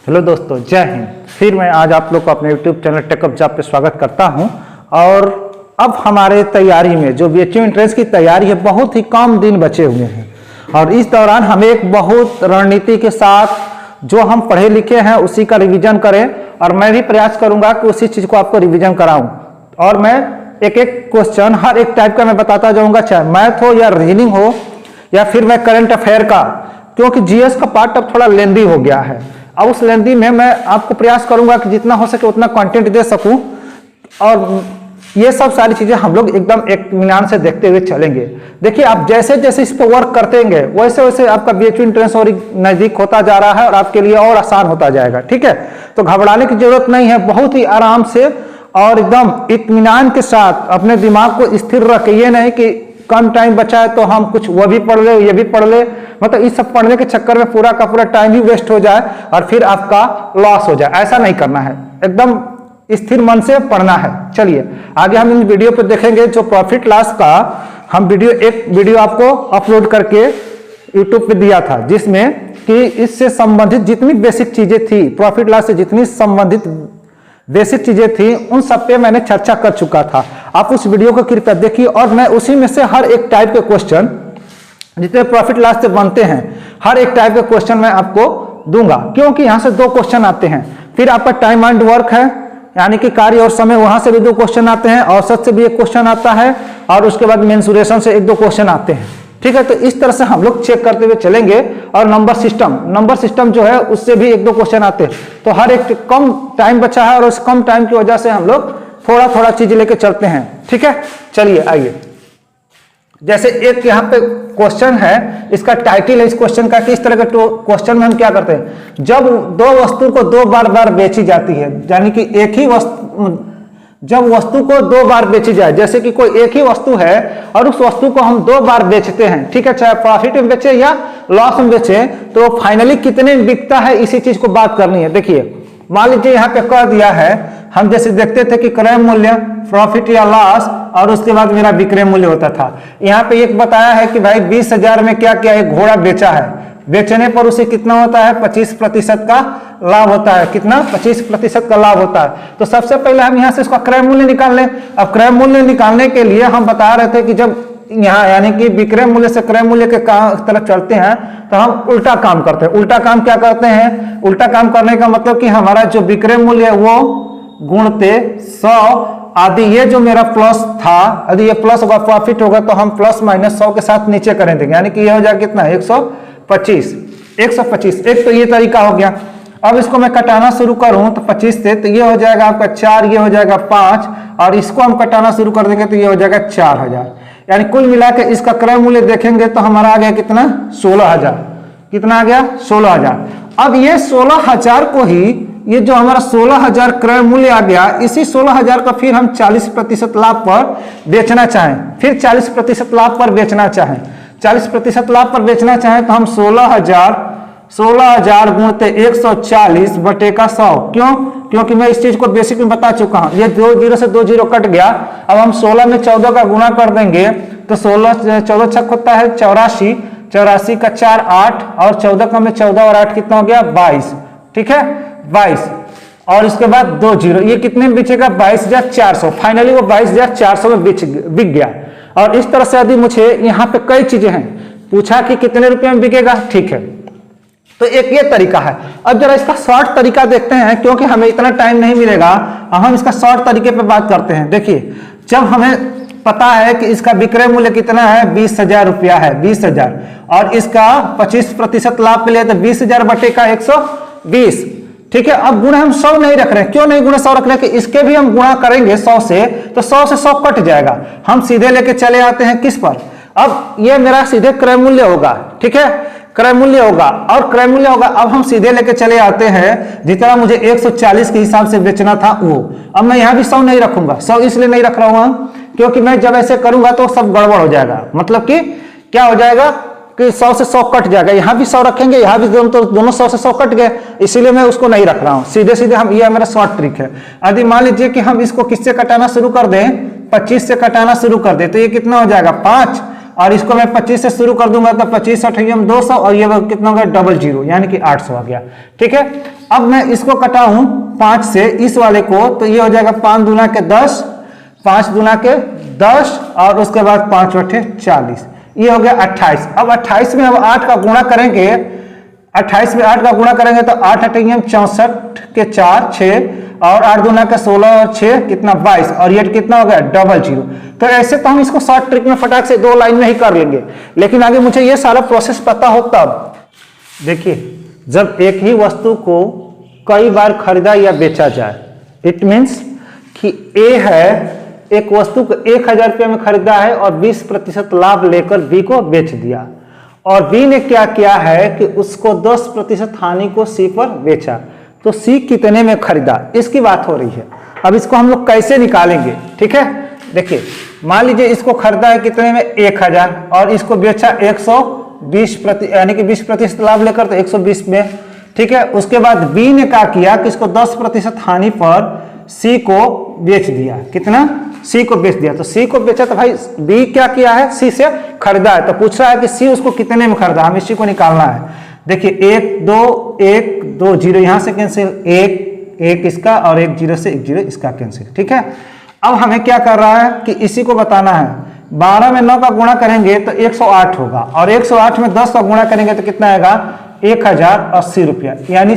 Hello दोस्तों, जय हिंद। फिर मैं आज आप लोग को अपने YouTube चैनल टेकअप जॉब पे स्वागत करता हूं। और अब हमारे तैयारी में जो BHU एंट्रेंस की तैयारी है, बहुत ही कम दिन बचे हुए हैं और इस दौरान हमें एक बहुत रणनीति के साथ जो हम पढ़े लिखे हैं उसी का रिवीजन करें। और मैं भी प्रयास करूंगा कि उसी चीज़ को आपको रिवीजन कराऊं। और मैं एक एक क्वेश्चन हर एक टाइप का मैं बताता जाऊँगा, चाहे मैथ हो या रीजनिंग हो या फिर मैं करंट अफेयर का, क्योंकि GS का पार्ट अब थोड़ा लेंदी हो गया है। अब उस लेंदी में मैं आपको प्रयास करूंगा कि जितना हो सके उतना कंटेंट दे सकूं। और ये सब सारी चीजें हम लोग एकदम इत्मीनान से देखते हुए चलेंगे। देखिए, आप जैसे जैसे इस पर वर्क करते हैं वैसे वैसे आपका BHU एंट्रेंस और नजदीक होता जा रहा है और आपके लिए और आसान होता जाएगा। ठीक है, तो घबराने की जरूरत नहीं है। बहुत ही आराम से और एकदम इत्मीनान के साथ अपने दिमाग को स्थिर रख, ये नहीं कि कम टाइम बचा है तो हम कुछ वो भी पढ़ ले ये भी पढ़ ले, मतलब इस सब पढ़ने के चक्कर में पूरा का पूरा टाइम ही वेस्ट हो जाए और फिर आपका लॉस हो जाए। ऐसा नहीं करना है, एकदम स्थिर मन से पढ़ना है। चलिए आगे हम इन वीडियो पे देखेंगे। जो प्रॉफिट लॉस का हम एक वीडियो आपको अपलोड करके यूट्यूब पे दिया था, जिसमें कि इससे संबंधित जितनी बेसिक चीजें थी, प्रॉफिट लॉस से जितनी संबंधित बेसिक चीजें थी, उन सब पे मैंने चर्चा कर चुका था। आप उस वीडियो को कृपया देखिए और मैं उसी में से हर एक टाइप के क्वेश्चन जितने प्रॉफिट लॉस से बनते हैं, हर एक टाइप के क्वेश्चन मैं आपको दूंगा, क्योंकि यहां से 2 क्वेश्चन आते हैं। फिर आपका टाइम एंड वर्क है, यानी कि कार्य और समय, वहां से भी 2 क्वेश्चन आते हैं। औसत से भी 1 क्वेश्चन आता है और उसके बाद मेंसुरेशन से 1-2 क्वेश्चन आते हैं। ठीक है, तो इस तरह से हम लोग चेक करते हुए चलेंगे। और नंबर सिस्टम जो है उससे भी 1-2 क्वेश्चन आते हैं। तो हर एक कम टाइम बचा है और उस कम टाइम की वजह से हम लोग थोड़ा थोड़ा चीज लेके चलते हैं। ठीक है, चलिए आइए। जैसे एक यहाँ पे क्वेश्चन है, इसका टाइटल है इस क्वेश्चन का कि इस तरह के क्वेश्चन में हम क्या करते हैं, जब 2 वस्तु को 2 बार बेची जाती है, यानी कि एक ही वस्तु, जब वस्तु को 2 बार बेची जाए, जैसे कि कोई एक ही वस्तु है और उस वस्तु को हम 2 बार बेचते हैं, ठीक है, चाहे प्रॉफिट में बेचे या लॉस में बेचे, तो फाइनली कितने में बिकता है, इसी चीज को बात करनी है। देखिए, मान लीजिए यहाँ पे कह दिया है, हम जैसे देखते थे कि क्रय मूल्य, प्रॉफिट या लॉस, और उसके बाद मेरा विक्रय मूल्य होता था। यहाँ पे एक बताया है कि भाई 20,000 में क्या क्या एक घोड़ा बेचा है, बेचने पर उसे कितना होता है, 25% का लाभ होता है। कितना? 25% का लाभ होता है। तो सबसे पहले हम यहाँ से इसका क्रय मूल्य निकाल लें। अब क्रय मूल्य निकालने के लिए हम बता रहे थे कि जब यहाँ यानी कि विक्रय मूल्य से क्रय मूल्य के तरफ चलते हैं तो हम उल्टा काम करते हैं। उल्टा काम क्या करते हैं? उल्टा काम करने का मतलब कि हमारा जो विक्रय मूल्य है वो गुणते 100 आदि, ये जो मेरा प्लस था, यदि ये प्लस होगा प्रॉफिट होगा तो हम प्लस माइनस 100 के साथ नीचे करें देंगे, यानी कि ये हो जाएगा कितना, 125। एक तो ये तरीका हो गया। अब इसको मैं कटाना शुरू करूं तो 25 से, तो ये हो जाएगा आपका 4, ये हो जाएगा 5, और इसको हम कटाना शुरू कर देंगे तो ये हो जाएगा 4000। यानी कुल मिला के इसका क्रय मूल्य देखेंगे तो हमारा आ गया कितना, 16,000। कितना आ गया? 16,000। अब ये 16,000 को ही, ये जो हमारा 16,000 क्रय मूल्य आ गया, इसी 16,000 का फिर हम 40% लाभ पर बेचना चाहें, फिर 40% लाभ पर बेचना चाहें, 40% लाभ पर बेचना चाहें तो हम 16,000 गुणते 140 बटे का 100। क्यों? क्योंकि मैं इस चीज को बेसिक में बता चुका हूं। ये 2 0 से 2 0 कट गया। अब हम 16 में 14 का गुणा कर देंगे तो 14 छक होता है 84, 84 का 4 8, और 14 का में 14 और 8 कितना हो गया, 22। ठीक है, 22, और इसके बाद 2 0, ये कितने में बिकेगा, 22,400। फाइनली वो 22,400 में बिक गया। और इस तरह से यदि मुझे यहाँ पे कई चीजें हैं, पूछा कि कितने रुपए में बिकेगा, ठीक है, तो एक ये तरीका है। अब जरा इसका शॉर्ट तरीका देखते हैं, क्योंकि हमें इतना टाइम नहीं मिलेगा। हम इसका शॉर्ट तरीके पे बात करते हैं। देखिए, जब हमें पता है कि इसका विक्रय मूल्य कितना है, 20,000 रुपया है, 20,000, और इसका 25% लाभ के लिए तो 20,000 बटे का 120। ठीक है, अब गुणा हम 100 नहीं रख रहे हैं। क्यों नहीं गुणा 100 रख रहे हैं? कि इसके भी हम गुणा करेंगे 100 से, तो 100 से 100 कट जाएगा। हम सीधे लेके चले आते हैं किस पर, अब ये मेरा सीधे क्रय मूल्य होगा। ठीक है, क्रय मूल्य होगा, और क्रय मूल्य होगा। अब हम सीधे लेके चले आते हैं, जितना मुझे 140 के हिसाब से बेचना था वो। अब मैं यहाँ भी 100 नहीं रखूंगा। 100 इसलिए नहीं रख रहा हूँ क्योंकि मैं जब ऐसे करूंगा तो सब गड़बड़ हो जाएगा। मतलब कि क्या हो जाएगा कि 100 से 100 कट जाएगा। यहाँ भी 100 रखेंगे, यहाँ भी दोनों 100 से 100 कट गए, इसीलिए मैं उसको नहीं रख रहा हूँ। सीधे सीधे हम, ये मेरा शॉर्ट ट्रिक है। यदि मान लीजिए कि हम इसको किससे कटाना शुरू कर दें, 25 से कटाना शुरू कर दें, तो ये कितना हो जाएगा, 5, और इसको मैं 25 से शुरू कर दूंगा तो 25 अठैयम 200 और ये कितना हो गया डबल जीरो यानी कि 800 आ गया। ठीक है, अब मैं इसको कटाऊं 5 से इस वाले को तो ये हो जाएगा 5 दूना के 10, 5 दूना के 10 और उसके बाद 5 बटे 40, ये हो गया 28। अब 28 में हम 8 का गुणा करेंगे, 28 में 8 का गुणा करेंगे तो 8 अठैयम 64 के 4 6 और 8 दूना का 16 और 6 कितना 22 और ये कितना हो गया डबल जीरो। तो ऐसे तो हम इसको शॉर्ट ट्रिक में फटाक से 2 लाइन में ही कर लेंगे, लेकिन आगे मुझे ये सारा प्रोसेस पता हो तब। देखिए, जब एक ही वस्तु को कई बार खरीदा या बेचा जाए, इट मीन्स कि ए है, एक वस्तु को 1000 रुपये में खरीदा है और 20% लाभ लेकर बी को बेच दिया, और बी ने क्या किया है कि उसको 10% हानि को सी पर बेचा, तो सी कितने में खरीदा, इसकी बात हो रही है। अब इसको हम लोग कैसे निकालेंगे? ठीक है, देखिए, मान लीजिए इसको खरीदा है कितने में 1000 और इसको बेचा 120 यानी कि 20% लाभ लेकर तो 120 में। ठीक है, उसके बाद बी ने क्या किया कि इसको 10% हानि पर सी को बेच दिया, कितना सी को बेच दिया, तो सी को बेचा तो भाई बी क्या किया है सी से खरीदा है, तो पूछ रहा है कि सी उसको कितने में खरीदा, हम इसी को निकालना है। देखिए 1 2 0 यहां से कैंसिल, 1 इसका और 1 0 से 1 0 इसका कैंसिल। ठीक है, अब हमें क्या कर रहा है कि इसी को बताना है। 12 में 9 का गुणा करेंगे तो 108 होगा और 108 में 10 का गुणा करेंगे तो कितना आएगा 1080 रुपया, यानी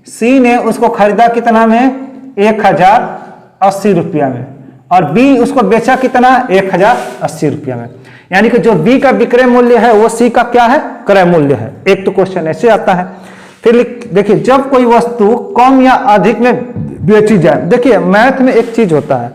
सी ने उसको खरीदा कितना में 1080 रुपया में और बी उसको बेचा कितना 1080 रुपया में, यानी कि जो बी का विक्रय मूल्य है वो सी का क्या है क्रय मूल्य है। एक तो क्वेश्चन ऐसे आता है। फिर देखिए, जब कोई वस्तु कम या अधिक में बेची जाए, देखिए मैथ में एक चीज होता है,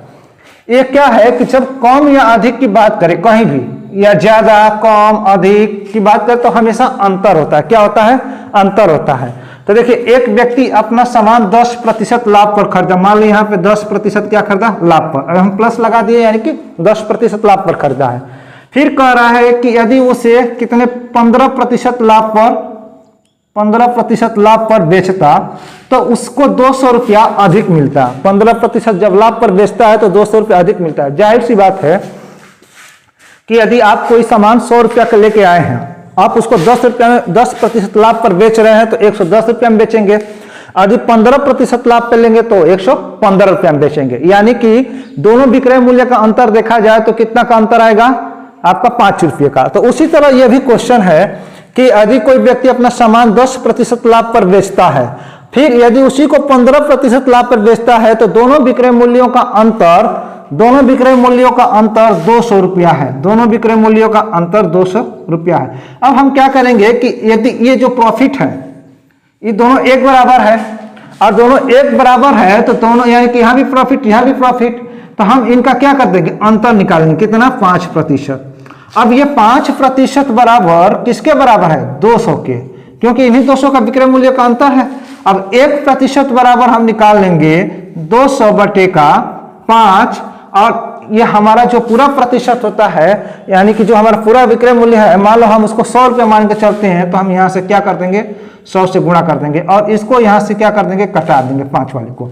ये क्या है कि जब कम या अधिक की बात करें कहीं भी, या ज्यादा कम अधिक की बात करें तो हमेशा अंतर होता है। क्या होता है? अंतर होता है। तो देखिए, एक व्यक्ति अपना सामान 10% लाभ पर खरीदा, मान लो यहाँ पे 10% क्या खरीदा लाभ पर, अगर हम प्लस लगा दिए यानी कि 10% लाभ पर खरीदा है। फिर कह रहा है कि यदि उसे कितने 15% लाभ पर बेचता तो उसको 200 रुपया अधिक मिलता। 15% जब लाभ पर बेचता है तो 200 रुपया अधिक मिलता है। जाहिर सी बात है कि यदि आप कोई सामान 100 रुपया का लेके आए हैं, आप उसको 10% लाभ पर बेच रहे हैं तो 110 रुपया में बेचेंगे, यदि 15% लाभ पे लेंगे तो 115 रुपया में बेचेंगे, यानी कि दोनों विक्रय मूल्य का अंतर देखा जाए तो कितना का अंतर आएगा आपका 5 रुपये का। तो उसी तरह यह भी क्वेश्चन है कि यदि कोई व्यक्ति अपना सामान 10% लाभ पर बेचता है, फिर यदि उसी को 15% लाभ पर बेचता है तो दोनों विक्रय मूल्यों का अंतर 200 रुपया है। दोनों विक्रय मूल्यों का अंतर 200 रुपया है। अब हम क्या करेंगे कि यदि ये जो प्रॉफिट है ये दोनों एक बराबर है और दोनों एक बराबर है तो दोनों, यानी कि यहाँ भी प्रॉफिट यहाँ भी प्रॉफिट, तो हम इनका क्या कर देंगे अंतर निकालेंगे, कितना 5%। अब ये 5% बराबर किसके बराबर है 200 के, क्योंकि इन्हीं 200 का विक्रय मूल्य का अंतर है। अब 1% बराबर हम निकाल लेंगे 200 बटे का 5, और ये हमारा जो पूरा प्रतिशत होता है, यानी कि जो हमारा पूरा विक्रय मूल्य है, मान लो हम उसको 100 रुपये मान के चलते हैं तो हम यहाँ से क्या कर देंगे 100 से गुणा कर देंगे और इसको यहाँ से क्या कर देंगे कटा देंगे 5 वाले को।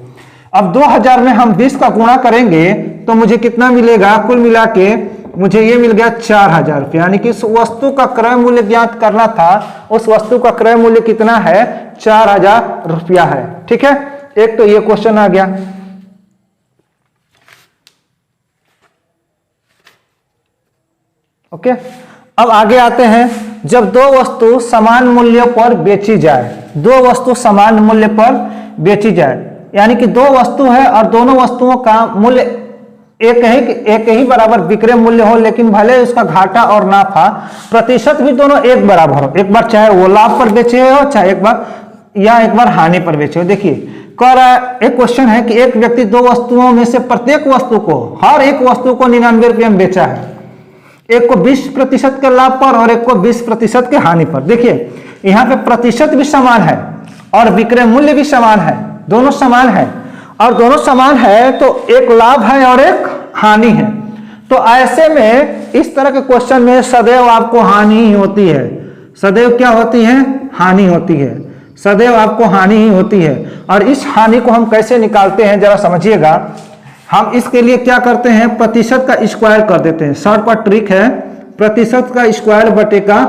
अब 2000 में हम 20 का गुणा करेंगे तो मुझे कितना मिलेगा, कुल मिला के मुझे ये मिल गया 4000 रुपये, यानी कि उस वस्तु का क्रय मूल्य ज्ञात करना था, उस वस्तु का क्रय मूल्य कितना है 4000 रुपया है। ठीक है, एक तो ये क्वेश्चन आ गया। ओके, अब आगे आते हैं, जब दो वस्तु समान मूल्य पर बेची जाए, दो वस्तु समान मूल्य पर बेची जाए, यानी कि दो वस्तु है और दोनों वस्तुओं का मूल्य एक ही बराबर विक्रय मूल्य हो, लेकिन भले उसका घाटा और नाफा प्रतिशत भी दोनों एक बराबर हो, एक बार चाहे वो लाभ पर बेचे हो चाहे एक बार हानि पर बेचे हो। देखिए कह रहा है, एक क्वेश्चन है कि एक व्यक्ति दो वस्तुओं में से प्रत्येक वस्तु को, हर एक वस्तु को 99 रुपये में बेचा है, एक को 20% के लाभ पर और एक को 20% के हानि पर। देखिए यहाँ पे प्रतिशत भी समान है और विक्रय मूल्य भी समान है, दोनों समान है, और दोनों समान है तो एक लाभ है और एक हानि है। तो ऐसे में इस तरह के क्वेश्चन में सदैव आपको हानि ही होती है, सदैव क्या होती है हानि होती है, सदैव आपको हानि ही होती है। और इस हानि को हम कैसे निकालते हैं जरा समझिएगा। हम इसके लिए क्या करते हैं, प्रतिशत का स्क्वायर कर देते हैं, शॉर्टकट ट्रिक है, प्रतिशत का स्क्वायर बटे का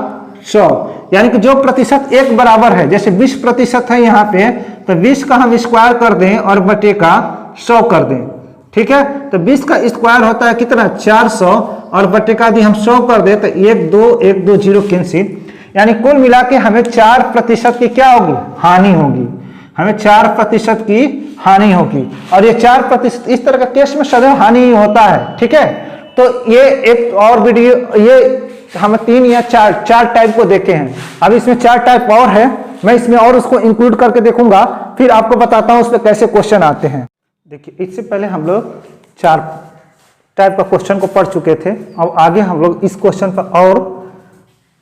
100, यानी कि जो प्रतिशत एक बराबर है, जैसे 20% है यहाँ पे, तो 20 का हम स्क्वायर कर दें और बटे का 100 कर दें, ठीक है। तो 20 का स्क्वायर होता है कितना 400 और बटे का यदि हम 100 कर दें तो 1 2 0 कैंसिल, यानी कुल मिला के हमें 4% की क्या होगी, हानि होगी, हमें 4% की हानि होगी। और ये 4% इस तरह का केस में सदैव हानि ही होता है, ठीक है। तो ये एक और वीडियो, ये हम 3 या 4 टाइप को देखे हैं, अब इसमें 4 टाइप और है, मैं इसमें और उसको इंक्लूड करके देखूंगा, फिर आपको बताता हूं उस पर कैसे क्वेश्चन आते हैं। देखिए इससे पहले हम लोग 4 टाइप का क्वेश्चन को पढ़ चुके थे, अब आगे हम लोग इस क्वेश्चन पर और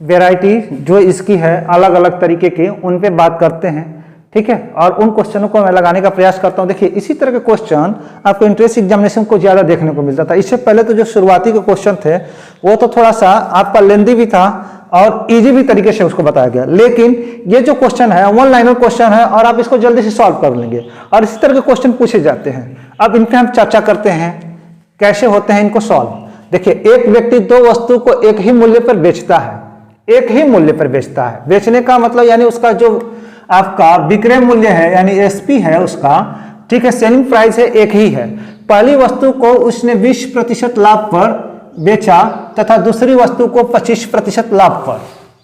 वेराइटी जो इसकी है अलग अलग तरीके के, उन पे बात करते हैं, ठीक है। और उन क्वेश्चनों को मैं लगाने का प्रयास करता हूं। देखिए इसी तरह के क्वेश्चन आपको इंट्रेंस एग्जामिनेशन को ज्यादा देखने को मिलता था। इससे पहले तो जो शुरुआती के क्वेश्चन थे वो तो थोड़ा सा आपका लेंदी भी था और इजी भी तरीके से उसको बताया गया, लेकिन ये जो क्वेश्चन है 1 लाइनर क्वेश्चन है और आप इसको जल्दी से सॉल्व कर लेंगे और इसी तरह के क्वेश्चन पूछे जाते हैं। अब इन पे हम चर्चा करते हैं कैसे होते हैं इनको सॉल्व। देखिए एक व्यक्ति 2 वस्तु को एक ही मूल्य पर बेचता है, एक ही मूल्य पर बेचता है, बेचने का मतलब यानी उसका जो आपका विक्रय मूल्य है यानी एसपी है उसका, ठीक है, सेलिंग प्राइस है एक ही है। पहली वस्तु को उसने 20% लाभ पर बेचा तथा दूसरी वस्तु को 25% लाभ पर,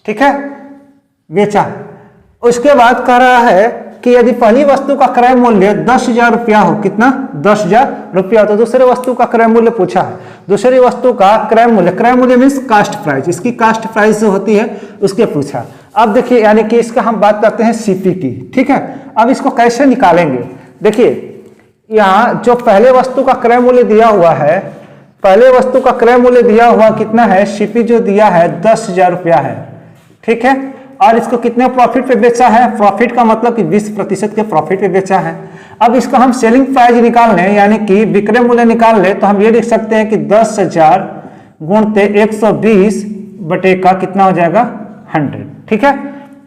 ठीक है, बेचा। उसके बाद कह रहा है कि यदि पहली वस्तु का क्रय मूल्य 10,000 रुपया हो, कितना 10,000 रुपया, तो दूसरे वस्तु का क्रय मूल्य पूछा है। दूसरी वस्तु का क्रय मूल्य मीन्स कास्ट प्राइस, इसकी कास्ट प्राइस जो होती है उसके पूछा। अब देखिए यानी कि इसका हम बात करते हैं सीपी की, ठीक है। अब इसको कैसे निकालेंगे, देखिए यहाँ जो पहले वस्तु का क्रय मूल्य दिया हुआ है, पहले वस्तु का क्रय मूल्य दिया हुआ कितना है, सीपी जो दिया है 10,000 रुपया है, ठीक है। और इसको कितने प्रॉफिट पे बेचा है, प्रॉफिट का मतलब कि 20% के प्रॉफिट पे बेचा है। अब इसको हम सेलिंग प्राइस निकाल लें यानी कि विक्रय मूल्य निकाल लें तो हम ये लिख सकते हैं कि 10,000 गुणते 120 बटे का कितना हो जाएगा 100, ठीक है।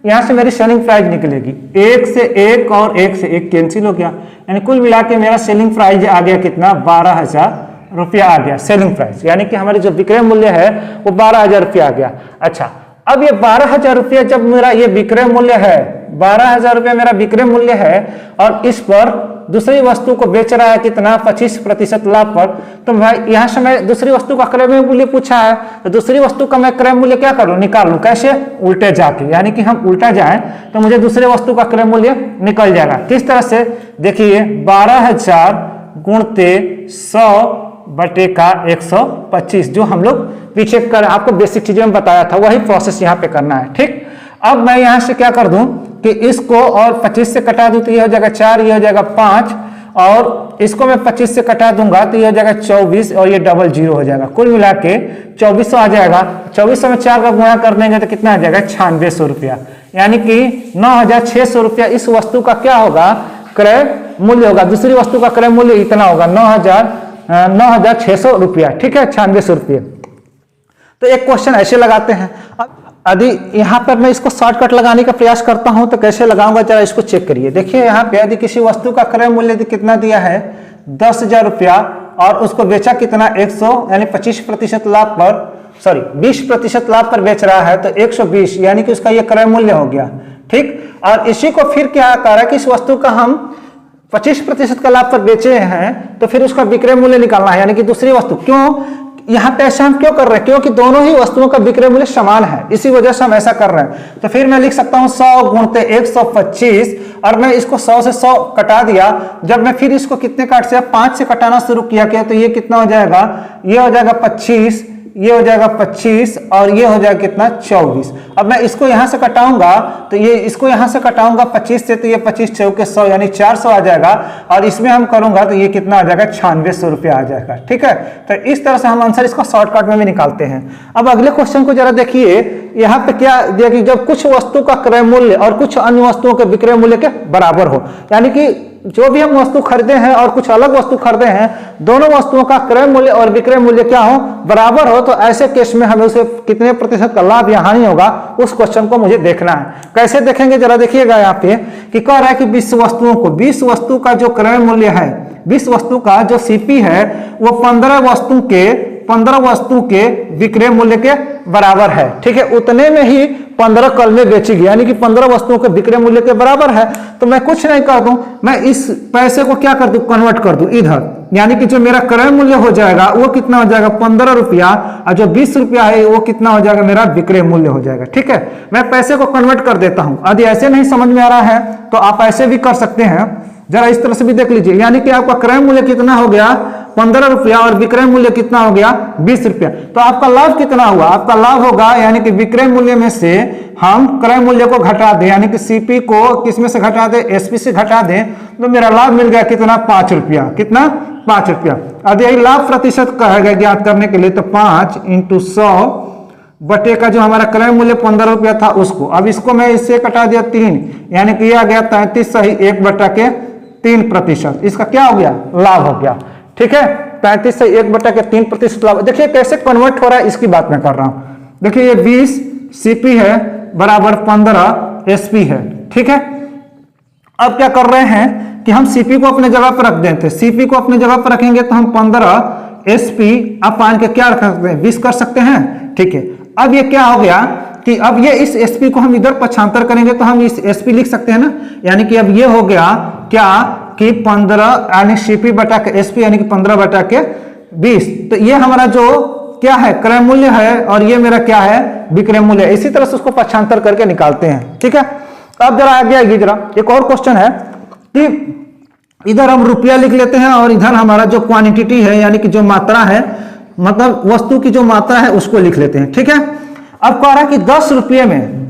यहां से मेरी सेलिंग प्राइस निकलेगी, 1 से 1 और 1 से 1 कैंसिल हो गया, यानी कुल मिला के मेरा सेलिंग प्राइस आ गया कितना 12,000 रुपया आ गया सेलिंग प्राइस, यानी कि हमारी जो विक्रय मूल्य है वो 12,000 रुपया आ गया। अच्छा अब ये 12,000 रुपया जब मेरा ये विक्रय मूल्य है, 12,000 रुपया मेरा विक्रय मूल्य है और इस पर दूसरी वस्तु को बेच रहा है कितना 25% लाभ पर, तो भाई यहाँ से मैं दूसरी वस्तु का क्रय मूल्य पूछा है तो दूसरी वस्तु का मैं क्रय मूल्य क्या करूँ, निकाल लूँ, कैसे, उल्टे जाके, यानी कि हम उल्टा जाएं तो मुझे दूसरे वस्तु का क्रय मूल्य निकल जाएगा। किस तरह से, देखिए 12,000 गुणते 100 बटे का 125, जो हम लोग पीछे कर आपको बेसिक चीजें में बताया था वही प्रोसेस यहाँ पे करना है, ठीक। अब मैं यहाँ से क्या कर दूं कि इसको और 25 से कटा दूं तो ये हो जाएगा 4, ये हो जाएगा 5 और इसको मैं 25 से कटा दूंगा तो ये हो जाएगा 24 और ये डबल 0 हो जाएगा, कुल मिला के 2400 आ जाएगा। 2400 में 4 का गुणा कर देंगे तो कितना आ जाएगा 9600 रुपया, यानी कि 9,600 रुपया इस वस्तु का क्या होगा, क्रय मूल्य होगा। दूसरी वस्तु का क्रय मूल्य इतना होगा 9,600 रुपया, ठीक है, 9600 रुपये। तो एक क्वेश्चन ऐसे लगाते हैं। अब यदि यहाँ पर मैं इसको शॉर्टकट लगाने का प्रयास करता हूं तो कैसे लगाऊंगा, जरा इसको चेक करिए। देखिए यहाँ पे यदि किसी वस्तु का क्रय मूल्य कितना दिया है 10,000 रुपया और उसको बेचा कितना 100 यानी 25% लाभ पर, सॉरी 20% लाभ पर बेच रहा है तो 120 यानी कि उसका ये क्रय मूल्य हो गया, ठीक। और इसी को फिर क्या कर रहा है कि इस वस्तु का हम 25% का लाभ पर बेचे हैं तो फिर उसका विक्रय मूल्य निकालना है, यानी कि दूसरी वस्तु। क्यों यहाँ पे ऐसा हम क्यों कर रहे हैं, क्योंकि दोनों ही वस्तुओं का विक्रय मूल्य समान है, इसी वजह से हम ऐसा कर रहे हैं। तो फिर मैं लिख सकता हूँ 100 गुणते 125 और मैं इसको 100 से 100 कटा दिया। जब मैं फिर इसको कितने काट से 5 से कटाना शुरू किया तो ये कितना हो जाएगा, ये हो जाएगा 25, ये हो जाएगा 25 और ये हो जाएगा कितना 24। अब मैं इसको यहां से कटाऊंगा तो ये इसको यहां से कटाऊंगा 25 से तो ये 25 चौके 100 यानी 400 आ जाएगा और इसमें हम करूंगा तो ये कितना आ जाएगा 9600 रुपया आ जाएगा, ठीक है। तो इस तरह से हम आंसर इसका शॉर्टकट में भी निकालते हैं। अब अगले क्वेश्चन को जरा देखिए, यहाँ पे क्या दिया कि जब कुछ वस्तु का क्रय मूल्य और कुछ अन्य वस्तुओं के विक्रय मूल्य के बराबर हो, यानी कि जो भी हम वस्तु खरीदे हैं और कुछ अलग वस्तु खरीदे हैं, दोनों वस्तुओं का क्रय मूल्य और विक्रय मूल्य क्या हो, बराबर हो, तो ऐसे केस में हमें उसे कितने प्रतिशत का लाभ या हानि होगा उस क्वेश्चन को मुझे देखना है। कैसे देखेंगे जरा देखिएगा यहाँ पे कि कह रहा है कि 20 वस्तुओं को, 20 वस्तु का जो क्रय मूल्य है, 20 वस्तु का जो सीपी है वो 15 वस्तु के 15 वस्तु के विक्रय मूल्य के बराबर है। ठीक है, उतने में ही 15 कलमें बेची गई, यानी कि 15 वस्तुओं के विक्रय मूल्य के बराबर है। तो मैं कुछ नहीं कर दूं, मैं इस पैसे को क्या कर दूं, कन्वर्ट कर दूं इधर, यानी कि जो मेरा क्रय मूल्य हो जाएगा वो कितना हो जाएगा 15 रुपया, और जो 20 रुपया है वो कितना हो जाएगा, मेरा विक्रय मूल्य हो जाएगा। ठीक है, मैं पैसे को कन्वर्ट कर देता हूं। यदि ऐसे नहीं समझ में आ रहा है तो आप ऐसे भी कर सकते हैं, जरा इस तरह से भी देख लीजिए, यानी कि आपका क्रय मूल्य कितना हो गया 15 रुपया और विक्रय मूल्य कितना हो गया 20 रुपया। तो आपका लाभ कितना हुआ, आपका लाभ होगा, यानी कि विक्रय मूल्य में से हम क्रय मूल्य को घटा दें, यानी कि सीपी को किस में से घटा दें, एसपी से घटा दें, तो मेरा लाभ मिल गया कितना 5 रुपया। कितना 5 रुपया। अब यही लाभ प्रतिशत कहा गया ज्ञात करने के लिए, तो 5 × 100 बटे का जो हमारा क्रय मूल्य 15 रुपया था उसको, अब इसको मैं इससे कटा दिया 3, यानी कि ये आ गया 33 सही 1/3%। इसका क्या हो गया, लाभ हो गया। ठीक है, 35 से 1/3% लाभ। देखिए कैसे कन्वर्ट हो रहा है, इसकी बात मैं कर रहा हूं। देखिए ये 20 सीपी है बराबर 15 एसपी है। ठीक है, अब क्या कर रहे हैं कि हम सीपी को अपने जगह पर रख देते हैं। सीपी को अपने जगह पर रखेंगे तो हम 15 एसपी अब मान के क्या रख सकते हैं, 20 कर सकते हैं। ठीक है, अब ये क्या हो गया कि अब ये इस एसपी को हम इधर पक्षांतर करेंगे तो हम इस एसपी लिख सकते हैं ना, यानी कि अब ये हो गया क्या कि 15 यानी सीपी बटा के एसपी, यानी कि 15 बटा के 20। तो ये हमारा जो क्या है क्रय मूल्य है और ये मेरा क्या है विक्रय मूल्य है। इसी तरह से उसको पक्षांतर करके निकालते हैं। ठीक है, अब जरा आगे आइए, जरा एक और क्वेश्चन है कि इधर हम रुपया लिख लेते हैं और इधर हमारा जो क्वांटिटी है, यानी कि जो मात्रा है, मतलब वस्तु की जो मात्रा है उसको लिख लेते हैं। ठीक है, अब कह रहा है कि 10 रुपये में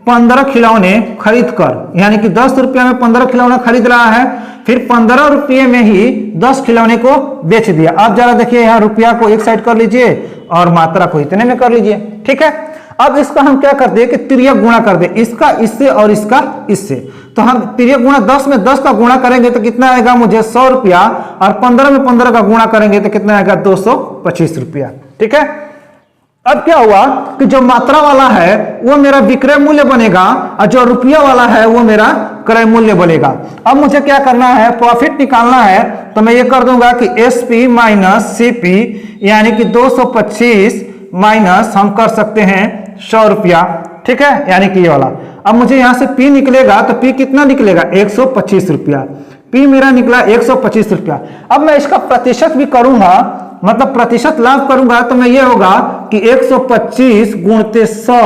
15 खिलौने खरीद कर, यानी कि 10 रुपये में 15 खिलौने खरीद रहा है, फिर 15 रुपये में ही 10 खिलौने को बेच दिया। अब जरा देखिए यहाँ रुपया को एक साइड कर लीजिए और मात्रा को इतने में कर लीजिए। ठीक है, अब इसका हम क्या कर दे कि तिर्यक गुणा कर दे, इसका इससे और इसका इससे। तो हम तिर्यक गुणा 10 में 10 का गुणा करेंगे तो कितना आएगा मुझे 100 रुपया, और 15 में 15 का गुणा करेंगे तो कितना आएगा 225 रुपया। ठीक है, अब क्या हुआ कि जो मात्रा वाला है वो मेरा विक्रय मूल्य बनेगा और जो रुपया वाला है वो मेरा क्रय मूल्य बनेगा। अब मुझे क्या करना है, प्रॉफिट निकालना है, तो मैं ये कर दूंगा कि एसपी माइनस सीपी, यानी कि 225 माइनस हम कर सकते हैं 100 रुपया। ठीक है, यानी कि ये वाला। अब मुझे यहां से पी निकलेगा तो पी कितना निकलेगा 125 रुपया। पी मेरा निकला 125 रुपया। अब मैं इसका प्रतिशत भी करूंगा, मतलब प्रतिशत लाभ करूंगा, तो मैं ये होगा कि 125 गुणते 100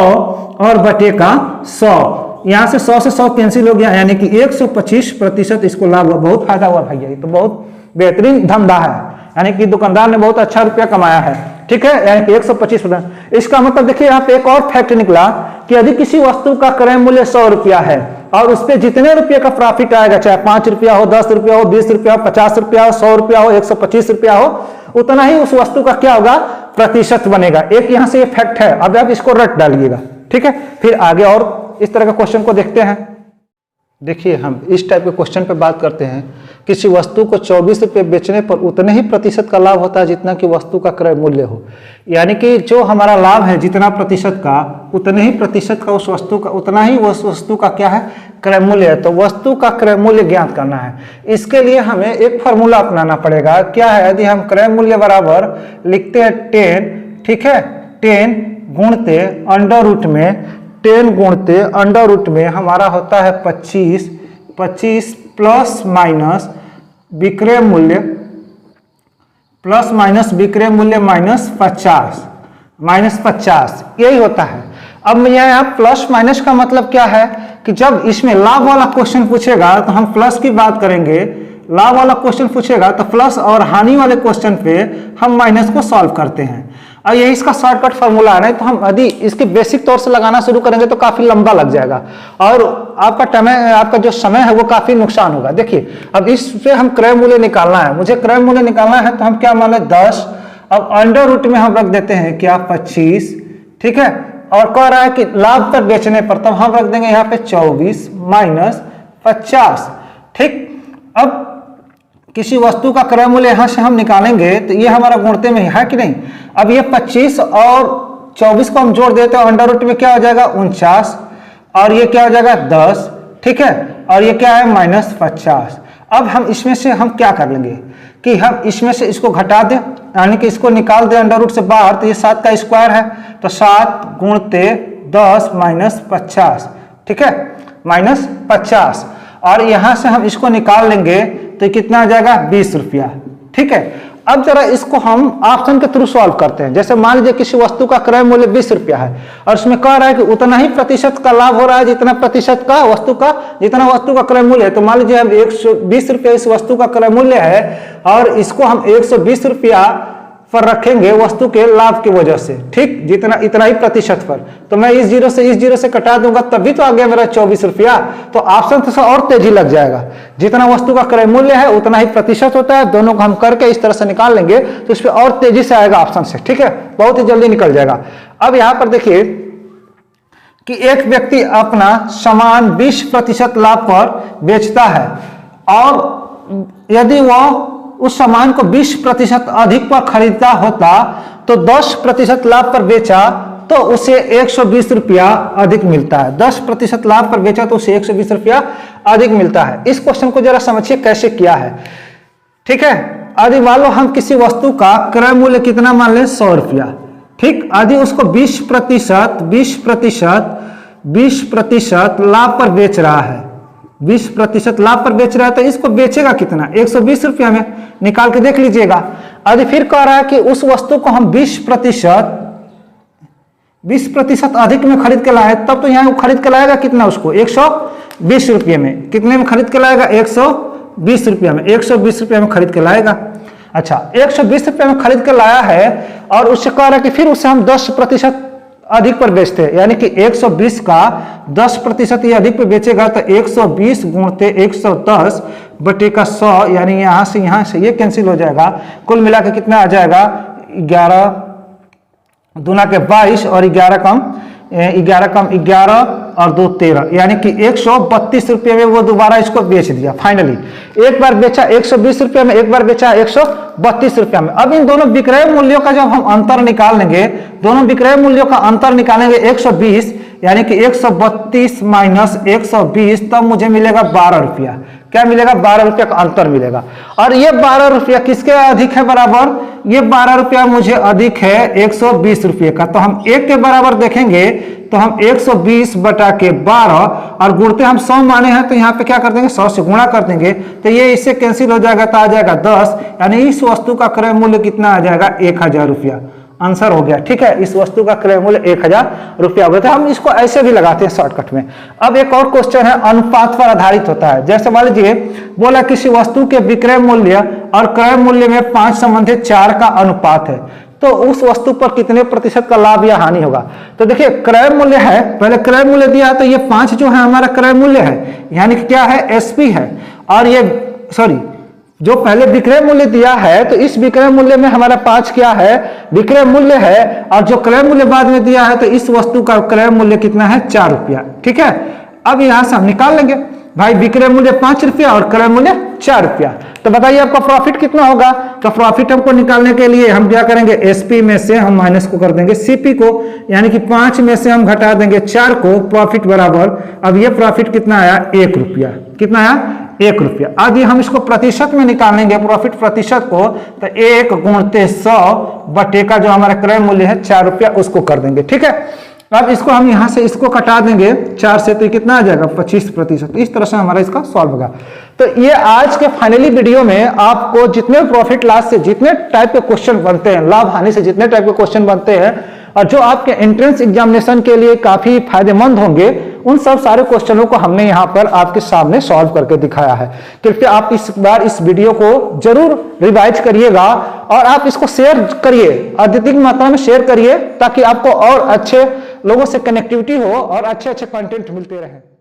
और बटे का 100, यहां से 100 से 100 कैंसिल हो गया, यानी कि 125% इसको लाभ हुआ। बहुत फायदा हुआ भैया, ये तो बहुत बेहतरीन धंधा है, यानी कि दुकानदार ने बहुत अच्छा रुपया कमाया है। ठीक है, यानी कि 125%। इसका मतलब देखिए यहाँ पे एक और फैक्ट निकला कि यदि किसी वस्तु का क्रय मूल्य 100 रुपया है और उस पर जितने रुपये का प्रॉफिट आएगा, चाहे 5 रुपया हो, 10 रुपया हो, 20 रुपया हो, 50 रुपया हो, 100 रुपया हो, 125 रुपया हो, उतना ही उस वस्तु का क्या होगा प्रतिशत बनेगा। एक यहां से ये फैक्ट है, अब आप इसको रट डालिएगा। ठीक है, फिर आगे और इस तरह के क्वेश्चन को देखते हैं। देखिए हम इस टाइप के क्वेश्चन पे बात करते हैं, किसी वस्तु को 24 रुपये बेचने पर उतने ही प्रतिशत का लाभ होता है जितना कि वस्तु का क्रय मूल्य हो, यानी कि जो हमारा लाभ है जितना प्रतिशत का, उतने ही प्रतिशत का उस वस्तु का, उतना ही उस वस्तु का क्या है क्रय मूल्य है। तो वस्तु का क्रय मूल्य ज्ञात करना है, इसके लिए हमें एक फॉर्मूला अपनाना पड़ेगा। क्या है, यदि हम क्रय मूल्य बराबर लिखते हैं 10, ठीक है, 10 गुणते अंडर रूट में, 10 गुणते अंडर रूट में हमारा होता है 25 प्लस माइनस विक्रय मूल्य, प्लस माइनस विक्रय मूल्य माइनस 50, यही होता है। अब मैं यहाँ प्लस माइनस का मतलब क्या है कि जब इसमें लाभ वाला क्वेश्चन पूछेगा तो हम प्लस की बात करेंगे, लाभ वाला क्वेश्चन पूछेगा तो प्लस, और हानि वाले क्वेश्चन पे हम माइनस को सॉल्व करते हैं। और ये इसका शॉर्टकट फार्मूला है, नहीं तो हम यदि इसके बेसिक तौर से लगाना शुरू करेंगे तो काफी लंबा लग जाएगा और आपका जो समय है वो काफी नुकसान होगा। देखिए अब इस पे हम क्रय मूल्य निकालना है, मुझे क्रय मूल्य निकालना है, तो हम क्या मान लें 10, अब अंडर रूट में हम रख देते हैं क्या 25, ठीक है, और कह रहा है कि लाभ पर बेचने पर, तब हम रख देंगे यहाँ पे 24 माइनस 50। ठीक, अब किसी वस्तु का क्रय मूल्य यहां से हम निकालेंगे तो ये हमारा गुणते में है कि नहीं। अब ये 25 और 24 को हम जोड़ देते हैं, अंडर रूट में क्या हो जाएगा 49, और ये क्या हो जाएगा 10, ठीक है, और ये क्या है माइनस 50। अब हम इसमें से हम क्या कर लेंगे कि हम इसमें से इसको घटा दें, यानी कि इसको निकाल दें अंडर रूट से बाहर, तो ये 7 का स्क्वायर है, तो 7 गुणते 10 माइनस 50, ठीक है, माइनस 50। और यहां से हम इसको निकाल लेंगे तो कितना आ जाएगा 20 रुपया, ठीक है। अब जरा इसको हम ऑप्शन के थ्रू सॉल्व करते हैं। जैसे मान लीजिए किसी वस्तु का क्रय मूल्य 20 रुपया है और उसमें कह रहा है कि उतना ही प्रतिशत का लाभ हो रहा है जितना प्रतिशत का वस्तु का, जितना वस्तु का क्रय मूल्य है। तो मान लीजिए हम 120 रुपया इस वस्तु का क्रय मूल्य है और इसको हम 120 रुपया पर रखेंगे वस्तु के लाभ की वजह से, ठीक, जितना इतना ही प्रतिशत पर। तो मैं इस जीरो से कटा दूंगा तभी तो आ गया मेरा 24 रुपया। तो ऑप्शन से और तेजी लग जाएगा। जितना वस्तु का क्रय मूल्य है उतना ही प्रतिशत होता है, दोनों को हम करके इस तरह से निकाल लेंगे तो इस पर और तेजी से आएगा ऑप्शन से, ठीक है, बहुत ही जल्दी निकल जाएगा। अब यहां पर देखिए कि एक व्यक्ति अपना सामान 20% लाभ पर बेचता है और यदि वह उस सामान को 20% अधिक पर खरीदता होता तो 10% लाभ पर बेचा तो उसे 120 रुपया अधिक मिलता है। 10% लाभ पर बेचा तो उसे 120 रुपया अधिक मिलता है। इस क्वेश्चन को जरा समझिए कैसे किया है, ठीक है। यदि मान लो हम किसी वस्तु का क्रय मूल्य कितना मान लें 100 रुपया, ठीक, यदि उसको 20% लाभ पर बेच रहा है, 20% लाभ पर बेच रहा है, तो इसको बेचेगा कितना 120 रुपया में, निकाल के देख लीजिएगा। यदि फिर कह रहा है कि उस वस्तु को हम 20% अधिक में खरीद के लाए, तब तो यहाँ खरीद के लाएगा कितना, उसको 120 रुपये में, कितने में खरीद के लाएगा 120 रुपया में, 120 रुपया में खरीद के लाएगा। अच्छा, 120 रुपया में खरीद के लाया है और उससे कह रहा है कि फिर उससे हम 10% अधिक पर बेचते हैं, यानी कि 120 का 10% ये अधिक पे बेचेगा तो 120 गुणते 110 बटे का 100, यानी यहां से ये कैंसिल हो जाएगा। कुल मिला के कितना आ जाएगा 11 दूना के 22 और 11 कम 11 और 2 13, यानी कि 132 रुपये में वो दोबारा इसको बेच दिया। फाइनली एक बार बेचा 120 रुपये में, एक बार बेचा 132 रुपया में। अब इन दोनों विक्रय मूल्यों का जब हम अंतर निकाल लेंगे, दोनों विक्रय मूल्यों का अंतर निकालेंगे 120, यानी कि 132 माइनस 120, तब मुझे मिलेगा 12 रुपया। क्या मिलेगा 12 रुपया का अंतर मिलेगा। और ये 12 रुपया किसके अधिक है बराबर, ये 12 रुपया मुझे अधिक है 120 रुपये का। तो हम एक के बराबर देखेंगे तो हम 120 बटा के 12 और गुणते हम 100 माने हैं तो यहाँ पे क्या कर देंगे 100 से गुणा कर देंगे तो ये इससे कैंसिल हो जाएगा तो आ जाएगा 10, यानी इस वस्तु का क्रय मूल्य कितना आ जाएगा 1000 रुपया। आंसर हो गया, ठीक है, इस वस्तु का क्रय मूल्य 1000 रुपया हो गया। तो हम इसको ऐसे भी लगाते हैं शॉर्टकट में। अब एक और क्वेश्चन है, अनुपात पर आधारित होता है। जैसे मान लीजिए बोला किसी वस्तु के विक्रय मूल्य और क्रय मूल्य में 5 संबंधित 4 का अनुपात है, तो उस वस्तु पर कितने प्रतिशत का लाभ या हानि होगा। तो देखिए क्रय मूल्य है, पहले क्रय मूल्य दिया है तो ये 5 जो है हमारा क्रय मूल्य है, यानी कि क्या है एसपी है। और ये जो पहले विक्रय मूल्य दिया है तो इस विक्रय मूल्य में हमारा 5 क्या है विक्रय मूल्य है, और जो क्रय मूल्य बाद में दिया है तो इस वस्तु का क्रय मूल्य कितना है 4 रुपया, ठीक है। अब यहां से हम निकाल लेंगे भाई विक्रय मूल्य 5 रुपया और क्रय मूल्य 4 रुपया, तो बताइए आपका प्रॉफिट कितना होगा। तो प्रॉफिट हमको निकालने के लिए हम क्या करेंगे एसपी में से हम माइनस को कर देंगे सीपी को, यानी कि 5 में से हम घटा देंगे 4 को, प्रॉफिट बराबर अब ये प्रॉफिट कितना आया 1 रुपया, कितना आया 1 रुपया। अब ये हम इसको प्रतिशत में निकालेंगे प्रॉफिट प्रतिशत को, तो 1 गुणते 100 बटे का जो हमारा क्रय मूल्य है 4 रुपया उसको कर देंगे, ठीक है। अब इसको हम यहां से इसको कटा देंगे 4 से तो कितना आ जाएगा 25%। इस तरह से हमारा इसका सॉल्व होगा। तो ये आज के फाइनली वीडियो में आपको जितने प्रॉफिट लॉस से जितने टाइप के क्वेश्चन बनते हैं, लाभ हानि से जितने टाइप के क्वेश्चन बनते हैं और जो आपके एंट्रेंस एग्जामिनेशन के लिए काफी फायदेमंद होंगे, उन सब सारे क्वेश्चनों को हमने यहाँ पर आपके सामने सॉल्व करके दिखाया है। कृपया आप इस बार इस वीडियो को जरूर रिवाइज करिएगा और आप इसको शेयर करिए, अधिक मात्रा में शेयर करिए, ताकि आपको और अच्छे लोगों से कनेक्टिविटी हो और अच्छे अच्छे कंटेंट मिलते रहे।